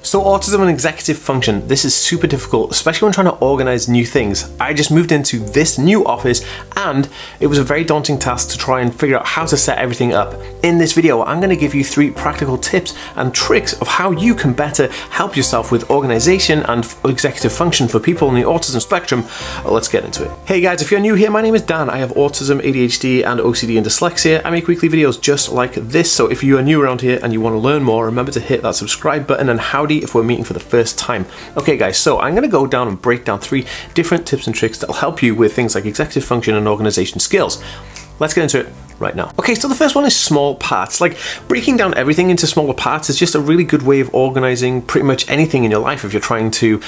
So autism and executive function, this is super difficult, especially when trying to organize new things. I just moved into this new office and it was a very daunting task to try and figure out how to set everything up. In this video, I'm going to give you 3 practical tips and tricks of how you can better help yourself with organization and executive function for people on the autism spectrum. Let's get into it. Hey guys, if you're new here, my name is Dan. I have autism, ADHD and OCD and dyslexia. I make weekly videos just like this, so if you are new around here and you want to learn more, remember to hit that subscribe button and howdy if we're meeting for the first time. Okay guys, so I'm going to go down and break down 3 different tips and tricks that'll help you with things like executive function and organization skills. Let's get into it right now. Okay, so the first one is small parts. Like, breaking down everything into smaller parts is just a really good way of organizing pretty much anything in your life if you're trying to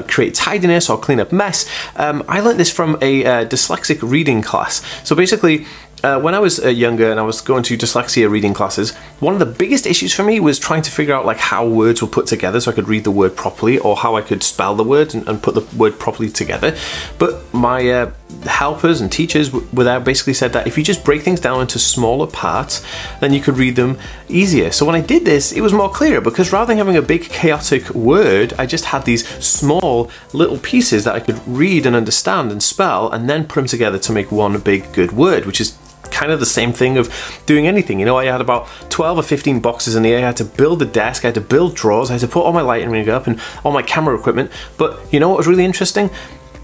create tidiness or clean up mess. I learned this from a dyslexic reading class. So basically, when I was younger and I was going to dyslexia reading classes, one of the biggest issues for me was trying to figure out like how words were put together so I could read the word properly, or how I could spell the word and put the word properly together. But my helpers and teachers were there basically said that if you just break things down into smaller parts, then you could read them easier. So when I did this, it was more clear, because rather than having a big chaotic word, I just had these small little pieces that I could read and understand and spell, and then put them together to make one big good word, which is kind of the same thing of doing anything. You know, I had about 12 or 15 boxes in here. I had to build a desk, I had to build drawers, I had to put all my lighting rig up and all my camera equipment. But you know what was really interesting?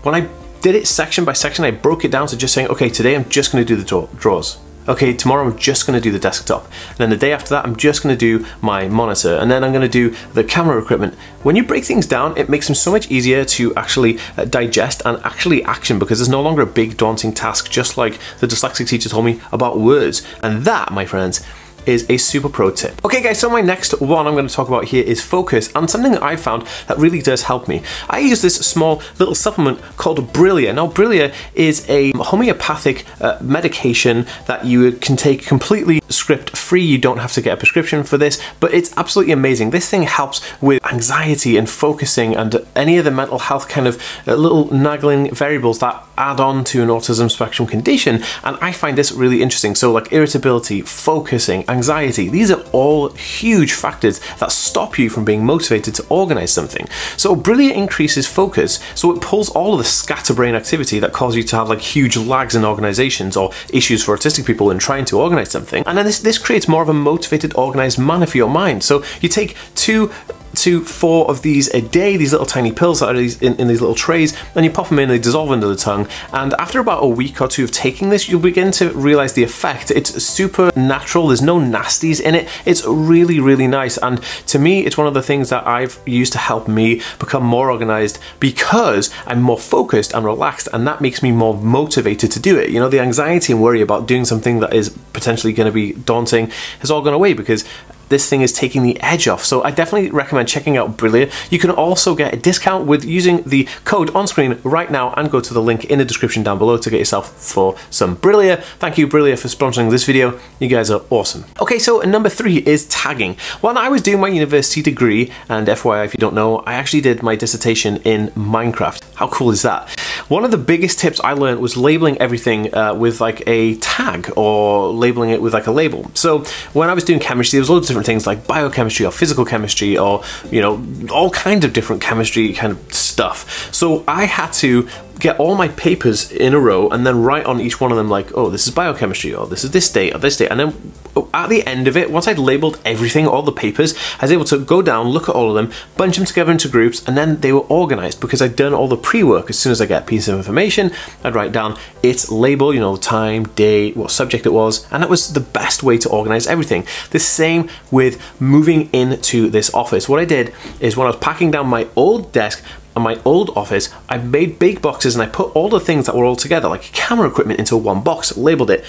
When I did it section by section, I broke it down to just saying, okay, today I'm just going to do the drawers. Okay, tomorrow I'm just going to do the desktop. And then the day after that, I'm just going to do my monitor. And then I'm going to do the camera equipment. When you break things down, it makes them so much easier to actually digest and actually action, because there's no longer a big daunting task, just like the dyslexic teacher told me about words. And that, my friends, is a super pro tip. Okay guys, so my next one I'm going to talk about here is focus, and something that I found that really does help me. I use this small little supplement called Brillia. Now Brillia is a homeopathic medication that you can take completely script free. You don't have to get a prescription for this, but it's absolutely amazing. This thing helps with anxiety and focusing and any of the mental health kind of little nagging variables that add on to an autism spectrum condition, and I find this really interesting. So like irritability, focusing, anxiety, these are all huge factors that stop you from being motivated to organize something. So Brillia increases focus, so it pulls all of the scatterbrain activity that cause you to have like huge lags in organizations or issues for autistic people in trying to organize something, and then this creates more of a motivated, organized manner for your mind. So you take 2 to 4 of these a day, these little tiny pills that are in these little trays, and you pop them in, they dissolve under the tongue, and after about a week or 2 of taking this, you'll begin to realize the effect. It's super natural, there's no nasties in it, it's really, really nice, and to me, it's one of the things that I've used to help me become more organized, because I'm more focused and relaxed, and that makes me more motivated to do it. You know, the anxiety and worry about doing something that is potentially going to be daunting has all gone away, because this thing is taking the edge off. So I definitely recommend checking out Brillia. You can also get a discount with using the code on screen right now, and go to the link in the description down below to get yourself for some Brillia. Thank you Brillia for sponsoring this video. You guys are awesome. Okay, so number 3 is tagging. When I was doing my university degree, and FYI if you don't know, I actually did my dissertation in Minecraft. How cool is that? One of the biggest tips I learned was labeling everything with like a tag, or labeling it with like a label. So when I was doing chemistry, there was loads of different things like biochemistry or physical chemistry, or you know, all kinds of different chemistry kind of stuff. So I had to get all my papers in a row and then write on each one of them like, oh, this is biochemistry, or this is this date, or this date, and then at the end of it, once I'd labeled everything, all the papers, I was able to go down, look at all of them, bunch them together into groups, and then they were organized because I'd done all the pre-work. As soon as I get a piece of information, I'd write down its label, you know, the time, date, what subject it was, and that was the best way to organize everything. The same with moving into this office. What I did is, when I was packing down my old desk and my old office, I made big boxes and I put all the things that were all together, like camera equipment, into one box, labeled it,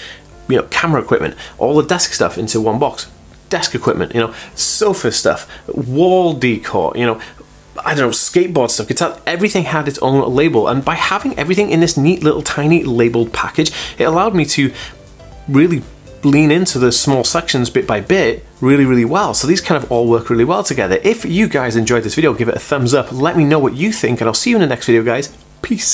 you know, camera equipment, all the desk stuff into one box, desk equipment, you know, sofa stuff, wall decor, you know, I don't know, skateboard stuff, guitar, everything had its own label, and by having everything in this neat little tiny labeled package, it allowed me to really lean into the small sections bit by bit really well. So these kind of all work really well together. If you guys enjoyed this video, give it a thumbs up, let me know what you think, and I'll see you in the next video guys. Peace.